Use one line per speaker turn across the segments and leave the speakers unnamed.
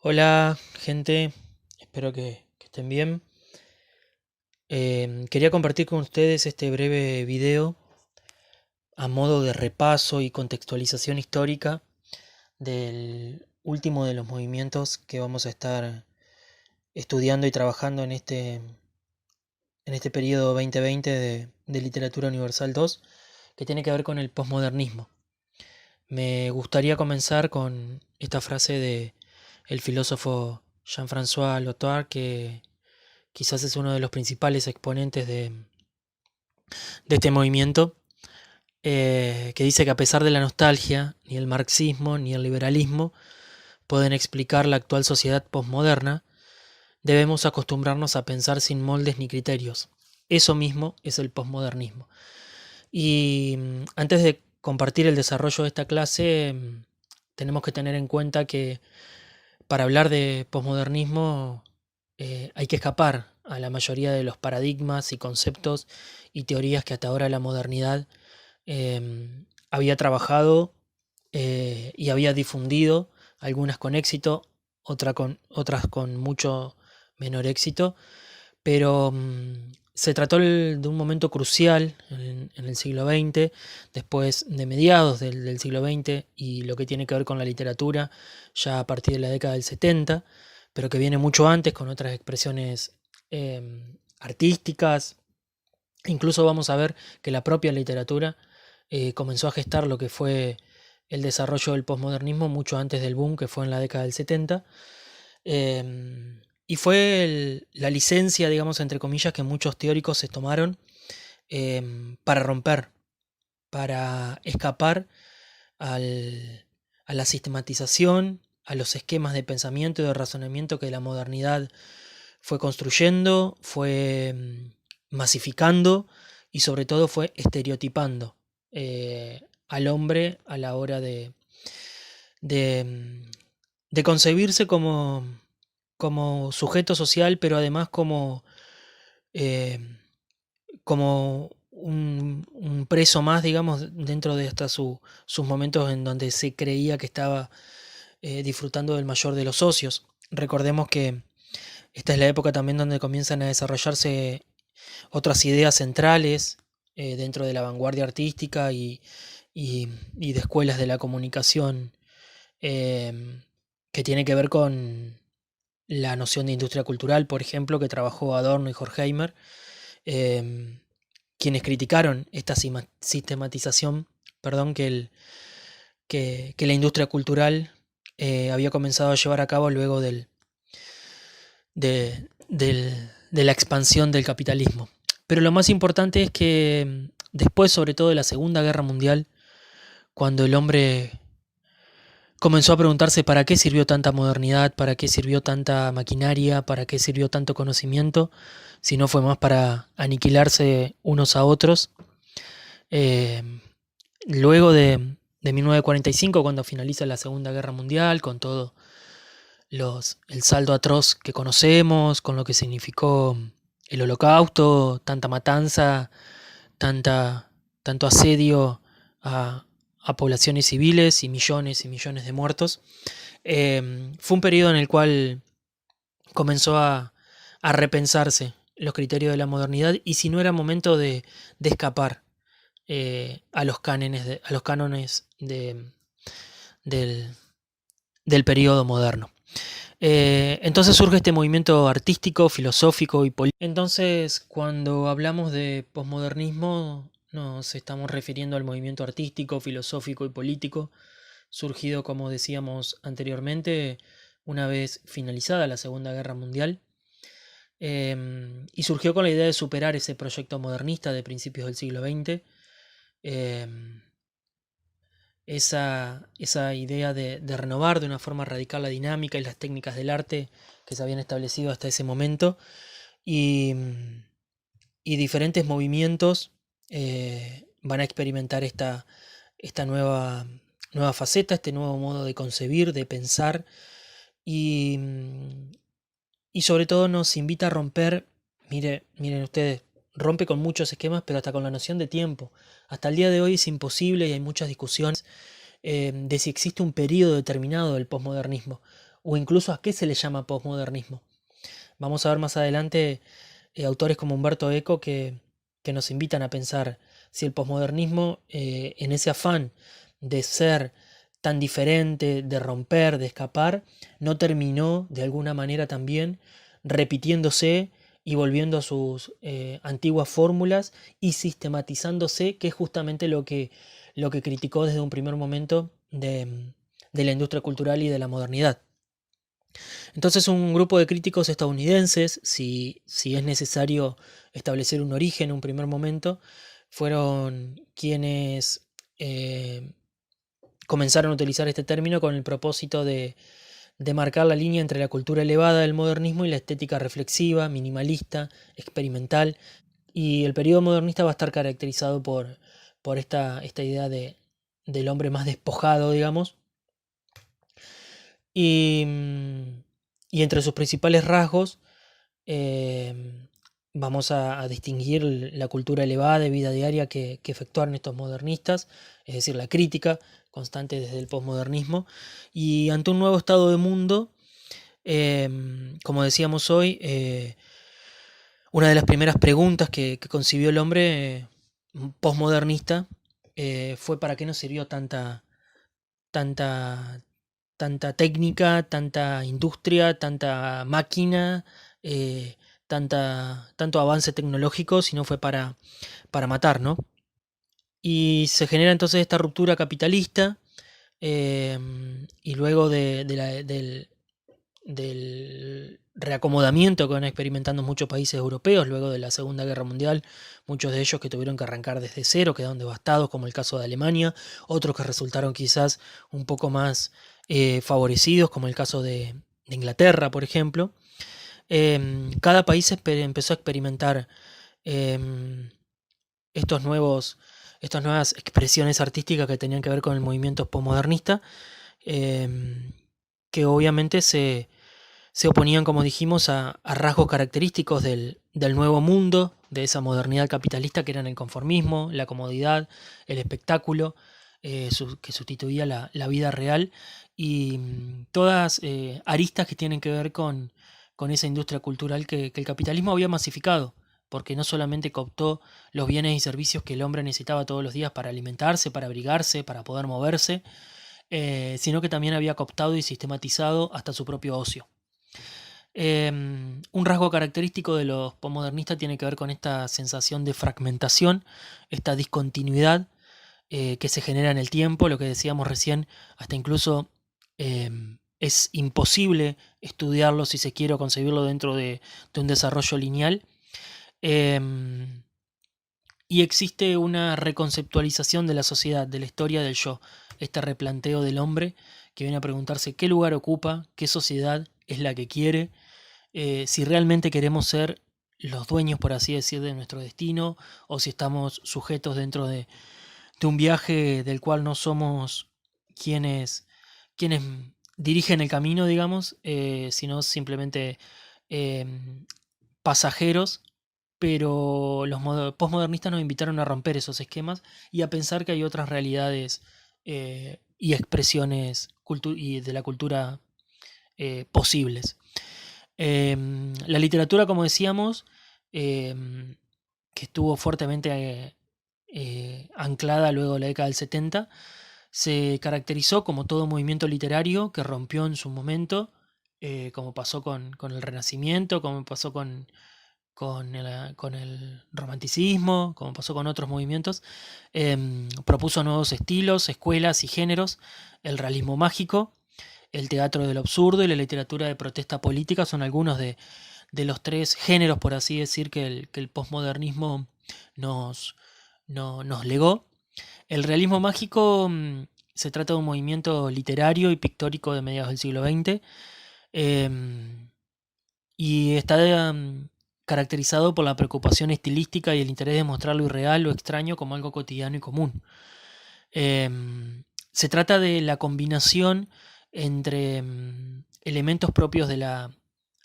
Hola, gente, espero que estén bien. Quería compartir con ustedes este breve video a modo de repaso y contextualización histórica del último de los movimientos que vamos a estar estudiando y trabajando en este periodo 2020 de Literatura Universal 2, que tiene que ver con el posmodernismo. Me gustaría comenzar con esta frase de el filósofo Jean-François Lyotard, que quizás es uno de los principales exponentes de este movimiento, que dice que a pesar de la nostalgia, ni el marxismo ni el liberalismo pueden explicar la actual sociedad posmoderna. Debemos acostumbrarnos a pensar sin moldes ni criterios. Eso mismo es el posmodernismo. Y antes de compartir el desarrollo de esta clase, tenemos que tener en cuenta que para hablar de posmodernismo hay que escapar a la mayoría de los paradigmas y conceptos y teorías que hasta ahora la modernidad había trabajado y había difundido, algunas con éxito, otras con mucho menor éxito, pero se trató de un momento crucial en el siglo XX, después de mediados del siglo XX y lo que tiene que ver con la literatura, ya a partir de la década del 70, pero que viene mucho antes con otras expresiones artísticas. Incluso vamos a ver que la propia literatura comenzó a gestar lo que fue el desarrollo del posmodernismo mucho antes del boom que fue en la década del 70. Y fue la licencia, digamos, entre comillas, que muchos teóricos se tomaron para romper, para escapar a la sistematización, a los esquemas de pensamiento y de razonamiento que la modernidad fue construyendo, fue masificando y sobre todo fue estereotipando al hombre a la hora de, de concebirse como sujeto social, pero además eh, como un preso más, digamos, dentro de hasta sus momentos en donde se creía que estaba disfrutando del mayor de los ocios. Recordemos que esta es la época también donde comienzan a desarrollarse otras ideas centrales dentro de la vanguardia artística y de escuelas de la comunicación, que tiene que ver con la noción de industria cultural, por ejemplo, que trabajó Adorno y Horkheimer, eh, quienes criticaron esta sistematización, perdón, que la industria cultural había comenzado a llevar a cabo luego de la expansión del capitalismo. Pero lo más importante es que después, sobre todo de la Segunda Guerra Mundial, cuando el hombre comenzó a preguntarse para qué sirvió tanta modernidad, para qué sirvió tanta maquinaria, para qué sirvió tanto conocimiento, si no fue más para aniquilarse unos a otros. Eh, Luego de 1945, cuando finaliza la Segunda Guerra Mundial, con todo el saldo atroz que conocemos, con lo que significó el Holocausto, tanta matanza, tanta, tanto asedio a poblaciones civiles y millones de muertos. Fue un periodo en el cual comenzó a repensarse los criterios de la modernidad y si no era momento de escapar a los cánones del, del periodo moderno. Entonces surge este movimiento artístico, filosófico y político. Entonces, cuando hablamos de posmodernismo, nos estamos refiriendo al movimiento artístico, filosófico y político, surgido, como decíamos anteriormente, una vez finalizada la Segunda Guerra Mundial, y surgió con la idea de superar ese proyecto modernista de principios del siglo XX, esa idea de renovar de una forma radical la dinámica y las técnicas del arte que se habían establecido hasta ese momento, y, y diferentes movimientos van a experimentar esta nueva faceta, este nuevo modo de concebir, de pensar, y, y sobre todo nos invita a romper, miren ustedes, rompe con muchos esquemas, pero hasta con la noción de tiempo. Hasta el día de hoy es imposible y hay muchas discusiones de si existe un periodo determinado del posmodernismo. o incluso a qué se le llama posmodernismo. Vamos a ver más adelante autores como Humberto Eco que nos invitan a pensar si el posmodernismo, en ese afán de ser tan diferente, de romper, de escapar, no terminó de alguna manera también repitiéndose y volviendo a sus antiguas fórmulas y sistematizándose, que es justamente lo que criticó desde un primer momento de la industria cultural y de la modernidad. Entonces un grupo de críticos estadounidenses, si es necesario establecer un origen en un primer momento, fueron quienes comenzaron a utilizar este término con el propósito de marcar la línea entre la cultura elevada del modernismo y la estética reflexiva, minimalista, experimental. Y el periodo modernista va a estar caracterizado por esta idea del hombre más despojado, digamos. Y, y entre sus principales rasgos vamos a distinguir la cultura elevada de vida diaria que efectuaron estos modernistas, es decir, la crítica constante desde el posmodernismo, y ante un nuevo estado de mundo, como decíamos hoy, una de las primeras preguntas que concibió el hombre posmodernista fue ¿para qué nos sirvió tanta, tanta técnica, tanta industria, tanta máquina, tanto avance tecnológico, si no fue para matar, ¿no? Y se genera entonces esta ruptura capitalista y luego del reacomodamiento que van experimentando muchos países europeos luego de la Segunda Guerra Mundial, muchos de ellos que tuvieron que arrancar desde cero, quedaron devastados, como el caso de Alemania, otros que resultaron quizás un poco más favorecidos, como el caso de Inglaterra, por ejemplo. Cada país empezó a experimentar em, estas nuevas expresiones artísticas que tenían que ver con el movimiento postmodernista, que obviamente se oponían, como dijimos, a rasgos característicos del nuevo mundo, de esa modernidad capitalista que eran el conformismo, la comodidad, el espectáculo, que sustituía la vida real, y todas aristas que tienen que ver con esa industria cultural que el capitalismo había masificado, porque no solamente cooptó los bienes y servicios que el hombre necesitaba todos los días para alimentarse, para abrigarse, para poder moverse, sino que también había cooptado y sistematizado hasta su propio ocio. Un rasgo característico de los postmodernistas tiene que ver con esta sensación de fragmentación, esta discontinuidad que se genera en el tiempo, lo que decíamos recién, hasta incluso es imposible estudiarlo si se quiere o concebirlo dentro de un desarrollo lineal. Y existe una reconceptualización de la sociedad, de la historia del yo, este replanteo del hombre que viene a preguntarse qué lugar ocupa, qué sociedad es la que quiere, si realmente queremos ser los dueños, por así decir, de nuestro destino, o si estamos sujetos dentro de un viaje del cual no somos quienes dirigen el camino, digamos, sino simplemente pasajeros. Pero los postmodernistas nos invitaron a romper esos esquemas y a pensar que hay otras realidades y expresiones y de la cultura posibles. La literatura, como decíamos, que estuvo fuertemente anclada luego de la década del 70, se caracterizó como todo movimiento literario que rompió en su momento, como pasó con el Renacimiento, como pasó con el romanticismo, como pasó con otros movimientos. Propuso nuevos estilos, escuelas y géneros. El realismo mágico, el teatro del absurdo y la literatura de protesta política son algunos de los tres géneros, por así decir, que el posmodernismo nos legó. El realismo mágico se trata de un movimiento literario y pictórico de mediados del siglo XX y está caracterizado por la preocupación estilística y el interés de mostrar lo irreal, lo extraño, como algo cotidiano y común. Se trata de la combinación entre elementos propios de la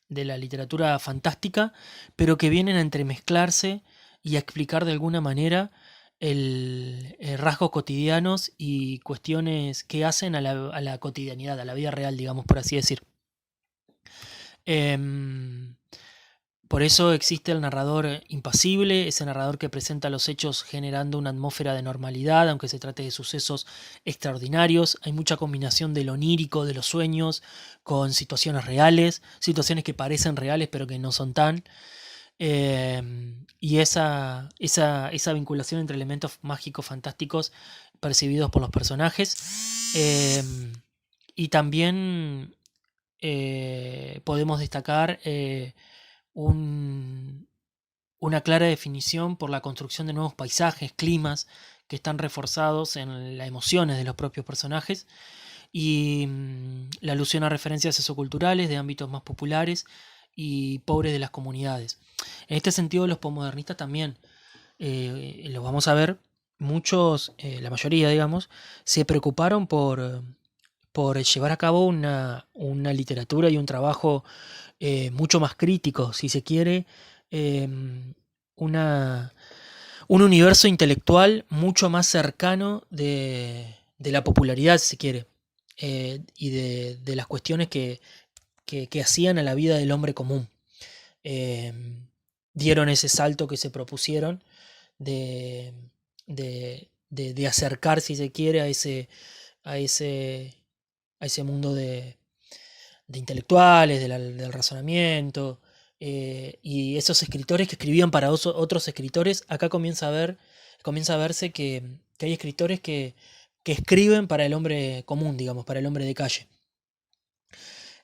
literatura fantástica, pero que vienen a entremezclarse y a explicar de alguna manera rasgos cotidianos y cuestiones que hacen a la cotidianidad, a la vida real, digamos, por así decir. Em, por eso existe el narrador impasible, ese narrador que presenta los hechos generando una atmósfera de normalidad, aunque se trate de sucesos extraordinarios. Hay mucha combinación de lo onírico, de los sueños, con situaciones reales, situaciones que parecen reales pero que no son tan. Y esa vinculación entre elementos mágicos fantásticos percibidos por los personajes. Y también podemos destacar un, una clara definición por la construcción de nuevos paisajes, climas, que están reforzados en las emociones de los propios personajes, y la alusión a referencias socioculturales de ámbitos más populares y pobres de las comunidades. En este sentido, los posmodernistas también, los vamos a ver, muchos, la mayoría, digamos, se preocuparon por llevar a cabo una literatura y un trabajo mucho más crítico, si se quiere, una, un universo intelectual mucho más cercano de la popularidad, si se quiere, y de las cuestiones que hacían a la vida del hombre común. Eh, Dieron ese salto que se propusieron de, de acercar, si se quiere, a ese, a ese mundo de intelectuales, del razonamiento, y esos escritores que escribían para otros escritores. Acá comienza a verse que hay escritores que escriben para el hombre común, digamos, para el hombre de calle.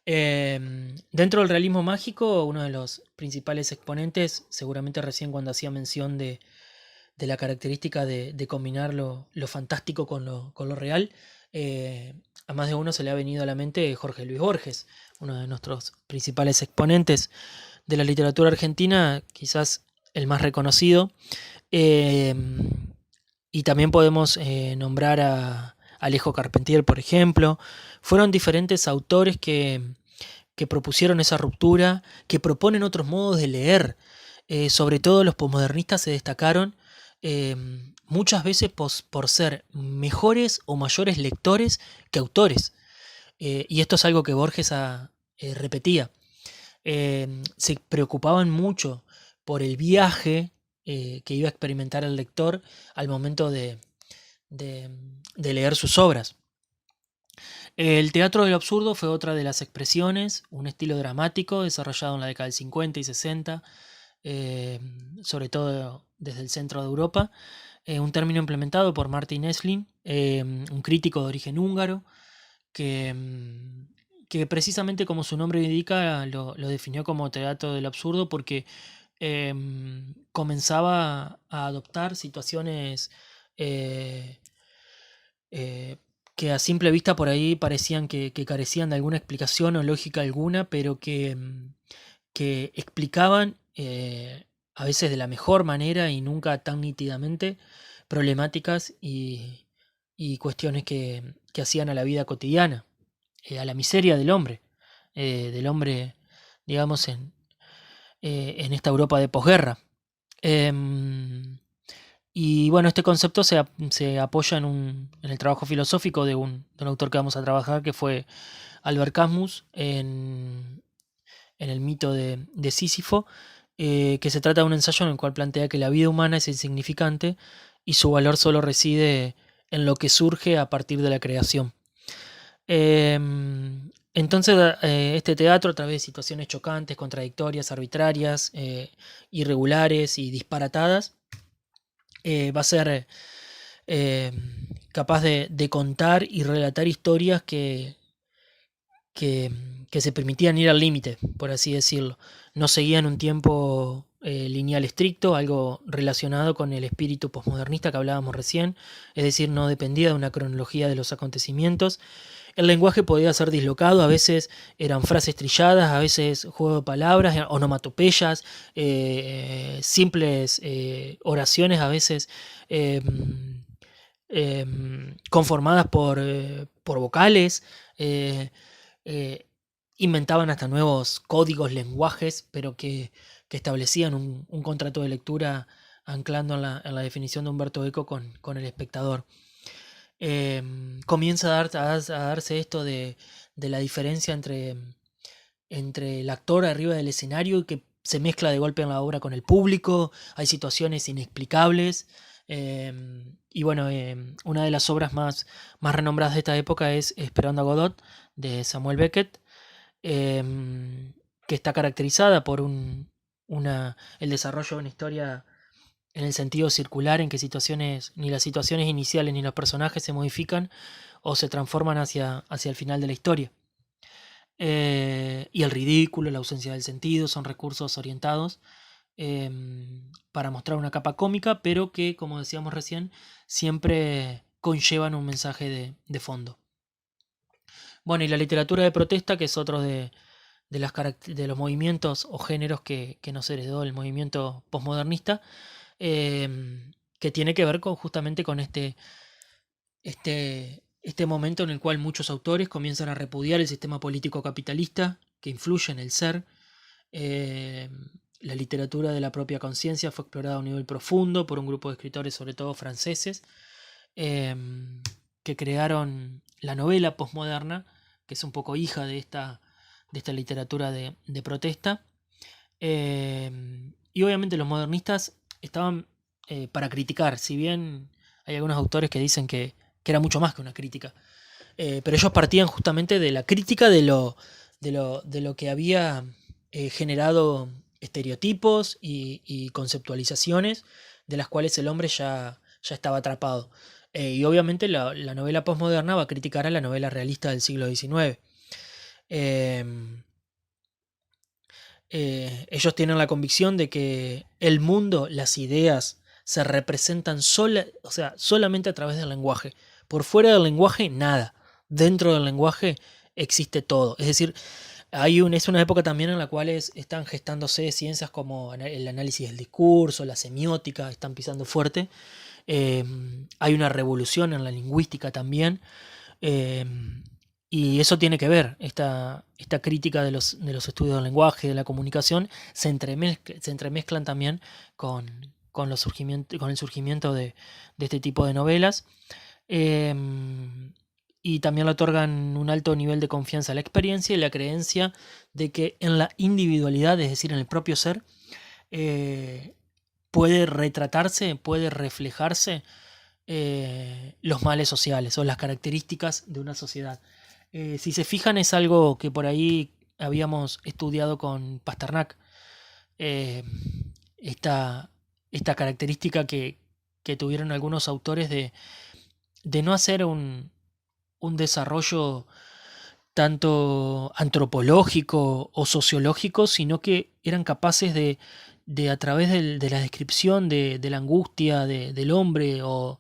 Dentro del realismo mágico, uno de los principales exponentes, seguramente recién cuando hacía mención de la característica de combinar lo fantástico con lo real, a más de uno se le ha venido a la mente Jorge Luis Borges, uno de nuestros principales exponentes de la literatura argentina, quizás el más reconocido. Eh, y también podemos nombrar a Alejo Carpentier, por ejemplo. Fueron diferentes autores que propusieron esa ruptura, que proponen otros modos de leer. Sobre todo los posmodernistas se destacaron eh, muchas veces por ser mejores o mayores lectores que autores. Y esto es algo que Borges repetía. Se preocupaban mucho por el viaje que iba a experimentar el lector al momento de- de leer sus obras. El teatro del absurdo fue otra de las expresiones, un estilo dramático desarrollado en la década del 50 y 60, eh, sobre todo desde el centro de Europa, un término implementado por Martin Esslin, un crítico de origen húngaro, que, que precisamente como su nombre indica lo definió como teatro del absurdo porque comenzaba a adoptar situaciones eh, eh, que a simple vista por ahí parecían que carecían de alguna explicación o lógica alguna, pero que explicaban a veces de la mejor manera y nunca tan nítidamente problemáticas y cuestiones que hacían a la vida cotidiana, a la miseria del hombre, digamos, en esta Europa de posguerra. Em, y bueno, este concepto se apoya en el trabajo filosófico de un autor que vamos a trabajar, que fue Albert Camus, en el mito de Sísifo, que se trata de un ensayo en el cual plantea que la vida humana es insignificante y su valor solo reside en lo que surge a partir de la creación. Entonces, este teatro, a través de situaciones chocantes, contradictorias, arbitrarias, irregulares y disparatadas, va a ser eh, capaz de contar y relatar historias que, que se permitían ir al límite, por así decirlo. No seguían un tiempo lineal estricto, algo relacionado con el espíritu posmodernista que hablábamos recién, es decir, no dependía de una cronología de los acontecimientos. El lenguaje podía ser dislocado, a veces eran frases trilladas, a veces juego de palabras, onomatopeyas, simples oraciones, a veces eh, conformadas por vocales. eh, eh, Inventaban hasta nuevos códigos, lenguajes, pero que establecían un contrato de lectura anclando en la definición de Humberto Eco con el espectador. Comienza a darse esto de la diferencia entre entre el actor arriba del escenario y que se mezcla de golpe en la obra con el público, hay situaciones inexplicables. Y bueno, una de las obras más renombradas de esta época es Esperando a Godot, de Samuel Beckett, que está caracterizada por el desarrollo de una historia en el sentido circular, en que ni las situaciones iniciales ni los personajes se modifican o se transforman hacia el final de la historia. Y el ridículo, la ausencia del sentido, son recursos orientados para mostrar una capa cómica, pero que, como decíamos recién, siempre conllevan un mensaje de fondo. Bueno, y la literatura de protesta, que es otro de los movimientos o géneros que nos heredó el movimiento posmodernista, que tiene que ver justamente con este momento en el cual muchos autores comienzan a repudiar el sistema político capitalista que influye en el ser. La literatura de la propia conciencia fue explorada a un nivel profundo por un grupo de escritores, sobre todo franceses, que crearon la novela posmoderna, que es un poco hija de esta literatura de protesta. Y obviamente los modernistas estaban para criticar, si bien hay algunos autores que dicen que era mucho más que una crítica. Pero ellos partían justamente de la crítica de lo que había generado estereotipos y conceptualizaciones de las cuales el hombre ya estaba atrapado. Y obviamente la novela postmoderna va a criticar a la novela realista del siglo XIX. Ellos tienen la convicción de que el mundo, las ideas, se representan solamente a través del lenguaje. Por fuera del lenguaje, nada. Dentro del lenguaje existe todo. Es decir, es una época también en la cual están gestándose ciencias como el análisis del discurso, la semiótica, están pisando fuerte. Hay una revolución en la lingüística también. Y eso tiene que ver, esta crítica de los estudios del lenguaje, de la comunicación, se entremezclan también con el surgimiento de este tipo de novelas. Y también le otorgan un alto nivel de confianza a la experiencia y la creencia de que en la individualidad, es decir, en el propio ser, puede retratarse, puede reflejarse los males sociales o las características de una sociedad. Si se fijan, es algo que por ahí habíamos estudiado con Pasternak. Esta característica que tuvieron algunos autores de no hacer un desarrollo tanto antropológico o sociológico, sino que eran capaces de a través de la descripción de la angustia del hombre o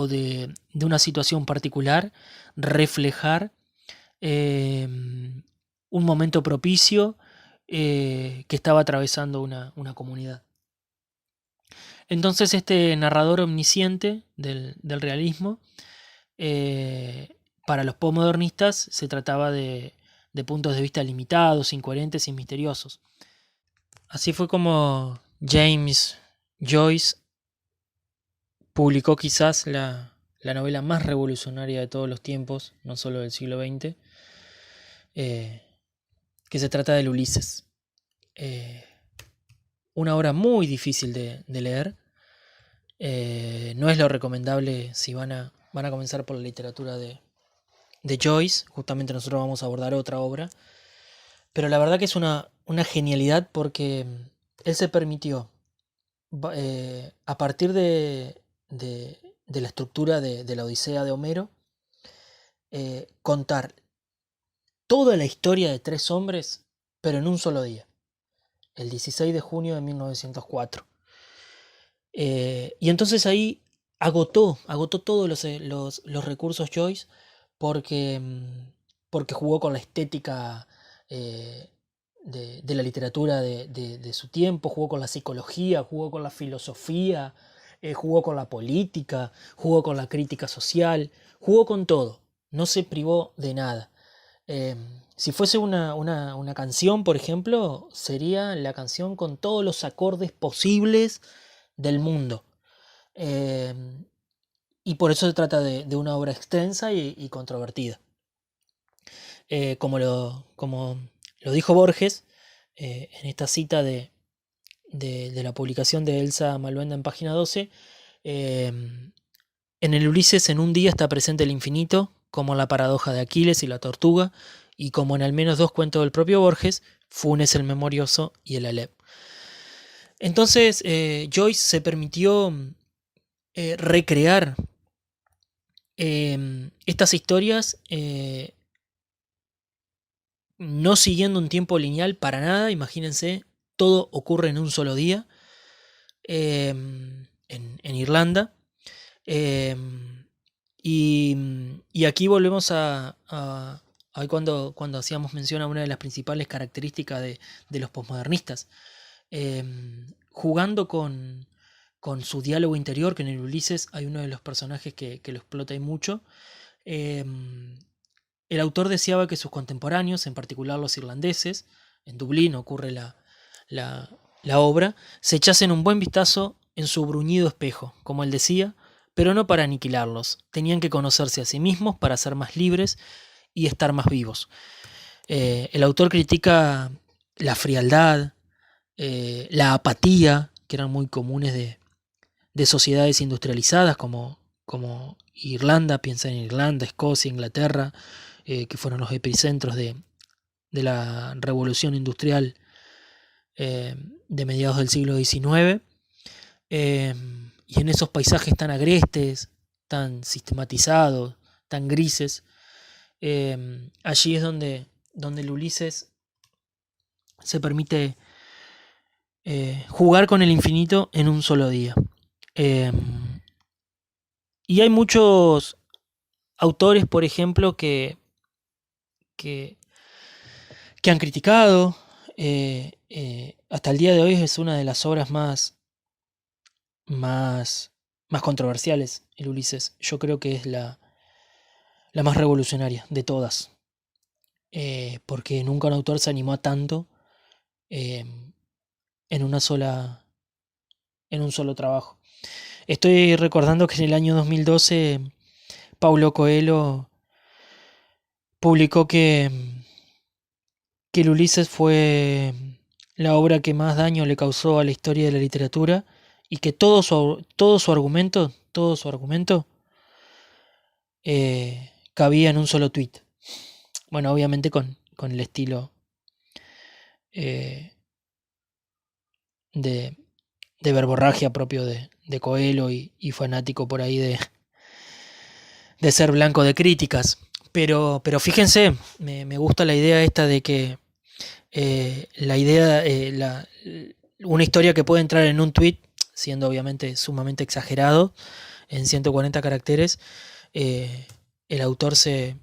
de una situación particular, reflejar un momento propicio que estaba atravesando una comunidad. Entonces este narrador omnisciente del realismo, para los postmodernistas se trataba de puntos de vista limitados, incoherentes y misteriosos. Así fue como James Joyce publicó quizás la novela más revolucionaria de todos los tiempos, no solo del siglo XX, que se trata del Ulises. Una obra muy difícil de leer. No es lo recomendable si van a comenzar por la literatura de Joyce. Justamente nosotros vamos a abordar otra obra. Pero la verdad que es una genialidad porque él se permitió, a partir de la estructura de la Odisea de Homero, contar toda la historia de 3 hombres, pero en un solo día, el 16 de junio de 1904. Y entonces ahí agotó todos los recursos Joyce porque jugó con la estética de la literatura de su tiempo, jugó con la psicología, jugó con la filosofía, jugó con la política, jugó con la crítica social, jugó con todo, no se privó de nada. Si fuese una canción, por ejemplo, sería la canción con todos los acordes posibles del mundo. Y por eso se trata de una obra extensa y controvertida. Como Lo dijo Borges en esta cita de la publicación de Elsa Malvenda en página 12. En el Ulises en un día está presente el infinito, como la paradoja de Aquiles y la tortuga, y como en al menos 2 cuentos del propio Borges, Funes el memorioso y el Alep. Entonces Joyce se permitió recrear estas historias no siguiendo un tiempo lineal para nada. Imagínense, todo ocurre en un solo día en Irlanda. Y aquí volvemos a cuando hacíamos mención a una de las principales características de los posmodernistas. Jugando con su diálogo interior, que en el Ulises hay uno de los personajes que lo explota y mucho. El autor deseaba que sus contemporáneos, en particular los irlandeses, en Dublín ocurre la obra, se echasen un buen vistazo en su bruñido espejo, como él decía, pero no para aniquilarlos. Tenían que conocerse a sí mismos para ser más libres y estar más vivos. El autor critica la frialdad, la apatía, que eran muy comunes de sociedades industrializadas como Irlanda. Piensa en Irlanda, Escocia, Inglaterra, que fueron los epicentros de la revolución industrial de mediados del siglo XIX. Y en esos paisajes tan agrestes, tan sistematizados, tan grises, allí es donde el Ulises se permite jugar con el infinito en un solo día. Y hay muchos autores, por ejemplo, que han criticado. Hasta el día de hoy es una de las obras más controversiales, el Ulises. Yo creo que es la más revolucionaria de todas. Porque nunca un autor se animó a tanto en un solo trabajo. Estoy recordando que en el año 2012 Paulo Coelho publicó que el Ulises fue la obra que más daño le causó a la historia de la literatura, y que todo su argumento cabía en un solo tuit. Bueno, obviamente con el estilo de verborragia propio de Coelho y fanático por ahí de ser blanco de críticas. Pero fíjense, me gusta la idea esta de que una historia que puede entrar en un tweet, siendo obviamente sumamente exagerado, en 140 caracteres, el autor se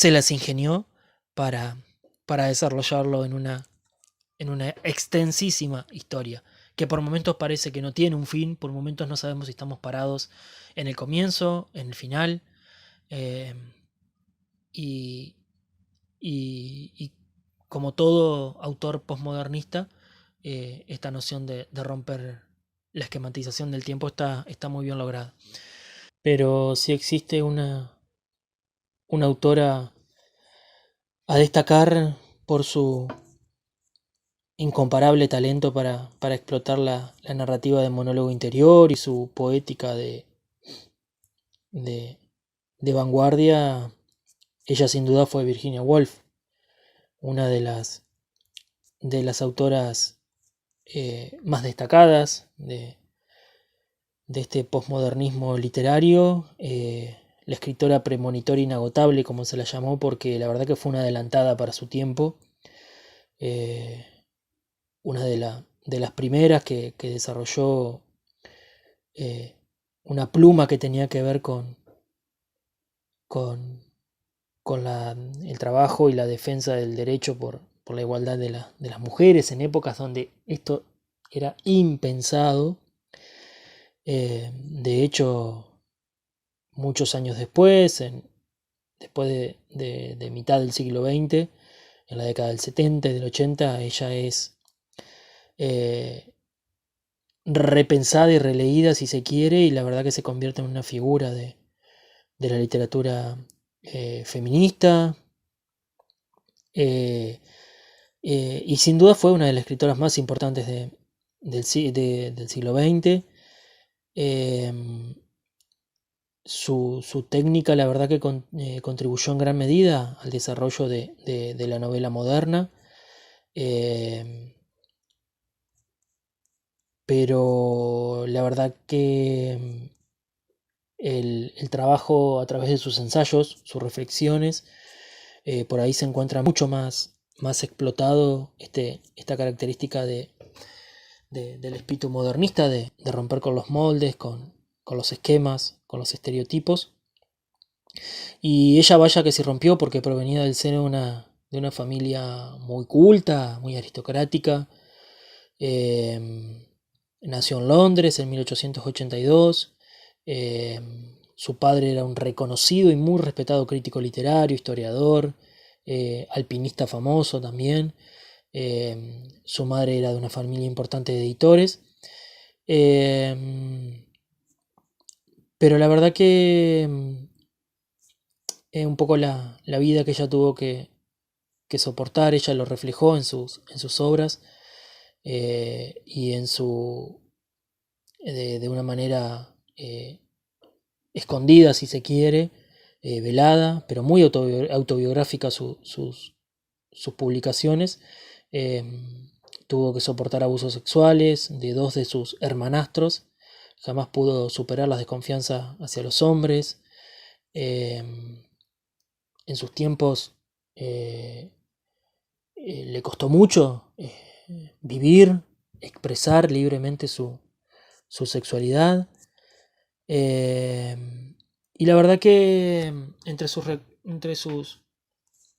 las ingenió para desarrollarlo en una extensísima historia, que por momentos parece que no tiene un fin, por momentos no sabemos si estamos parados en el comienzo, en el final, y como todo autor postmodernista, esta noción de romper la esquematización del tiempo está muy bien lograda. Pero si existe una autora a destacar por su incomparable talento para explotar la narrativa de monólogo interior y su poética de vanguardia, ella sin duda fue Virginia Woolf, una de las autoras más destacadas de este posmodernismo literario, la escritora premonitora inagotable, como se la llamó, porque la verdad que fue una adelantada para su tiempo, una de las primeras que desarrolló una pluma que tenía que ver con el trabajo y la defensa del derecho por la igualdad de las mujeres en épocas donde esto era impensado. De hecho, muchos años después, después de mitad del siglo XX, en la década del 70 y del 80, ella es repensada y releída, si se quiere, y la verdad que se convierte en una figura de la literatura feminista, Eh, y sin duda fue una de las escritoras más importantes del siglo XX. Em, su técnica, la verdad que contribuyó en gran medida al desarrollo de la novela moderna. Em, pero la verdad que el trabajo a través de sus ensayos, sus reflexiones, por ahí se encuentra mucho más explotado esta característica del espíritu modernista, de romper con los moldes, con los esquemas, con los estereotipos. Y ella vaya que se rompió porque provenía del seno de una familia muy culta, muy aristocrática. Eh, Nació en Londres en 1882. Su padre era un reconocido y muy respetado crítico literario, historiador, alpinista famoso también. Su madre era de una familia importante de editores. Eh, pero la verdad que un poco la vida que ella tuvo que soportar, ella lo reflejó en sus obras, y de una manera escondida, si se quiere, velada, pero muy autobiográfica sus publicaciones. Eh, Tuvo que soportar abusos sexuales de dos de sus hermanastros, jamás pudo superar la desconfianza hacia los hombres. Eh, en sus tiempos eh, le costó mucho vivir, expresar libremente su sexualidad. Eh, y la verdad que entre sus,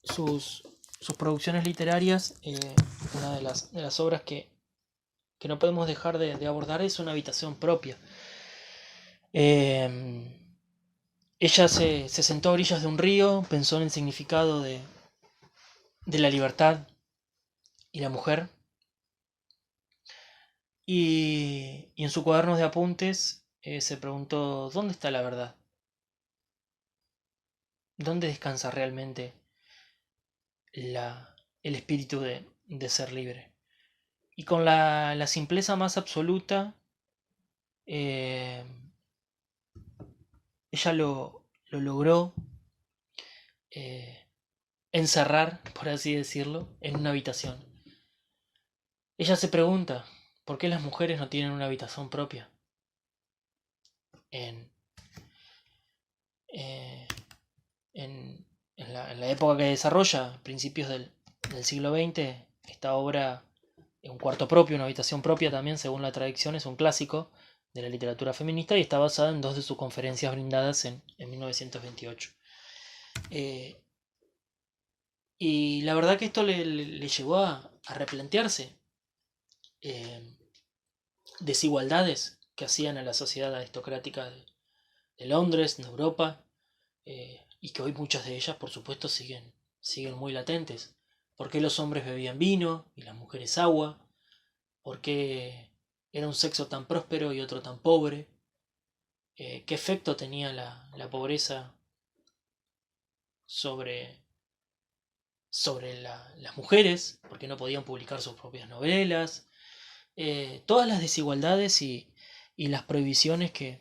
sus producciones literarias, una de las obras que no podemos dejar de abordar es Una habitación propia. Eh, Ella se sentó a orillas de un río, pensó en el significado de la libertad y la mujer, y en su cuaderno de apuntes se preguntó: ¿dónde está la verdad? ¿Dónde descansa realmente el espíritu de ser libre? Y con la simpleza más absoluta, eh, ella lo logró eh, encerrar, por así decirlo, en una habitación. Ella se pregunta: ¿por qué las mujeres no tienen una habitación propia? En, eh, en la época que desarrolla, principios del siglo XX, esta obra, Un cuarto propio, una habitación propia también, según la tradición, es un clásico de la literatura feminista y está basada en dos de sus conferencias brindadas en 1928. Eh, y la verdad que esto le llevó a replantearse eh, desigualdades que hacían a la sociedad aristocrática de Londres, de Europa, y que hoy muchas de ellas, por supuesto, siguen muy latentes. ¿Por qué los hombres bebían vino y las mujeres agua? ¿Por qué era un sexo tan próspero y otro tan pobre? ¿Qué efecto tenía la pobreza sobre, las mujeres? ¿Por qué no podían publicar sus propias novelas? Todas las desigualdades y las prohibiciones que,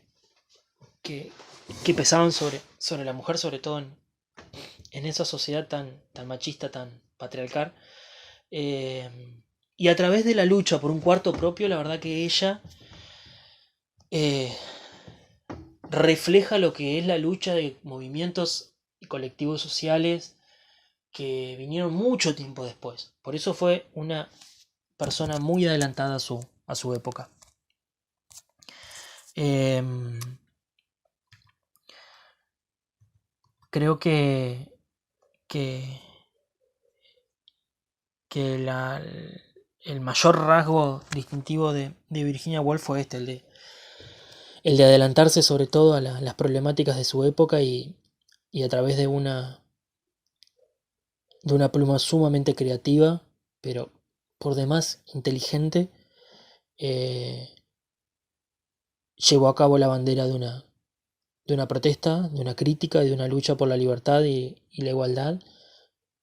que pesaban sobre la mujer, sobre todo en esa sociedad tan machista, tan patriarcal. Eh, y a través de la lucha por un cuarto propio, la verdad que ella eh, refleja lo que es la lucha de movimientos y colectivos sociales que vinieron mucho tiempo después. Por eso fue una persona muy adelantada a su época. Eh, Creo que, que el mayor rasgo distintivo de Virginia Woolf fue el de adelantarse sobre todo a las problemáticas de su época y a través de una pluma sumamente creativa, pero por demás inteligente, eh, llevó a cabo la bandera de una protesta, de una crítica, de una lucha por la libertad y la igualdad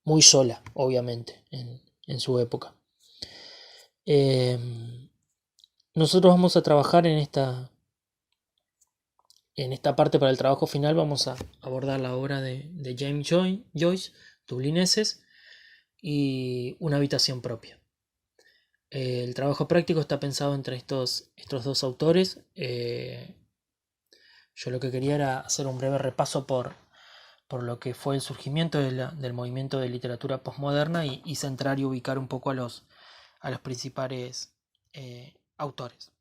muy sola, obviamente, en su época. Eh, Nosotros vamos a trabajar en esta parte para el trabajo final, vamos a abordar la obra de James Joyce, Dublineses, y Una habitación propia. El trabajo práctico está pensado entre estos dos autores. Yo lo que quería era hacer un breve repaso por lo que fue el surgimiento del movimiento de literatura postmoderna y centrar y ubicar un poco a los principales autores.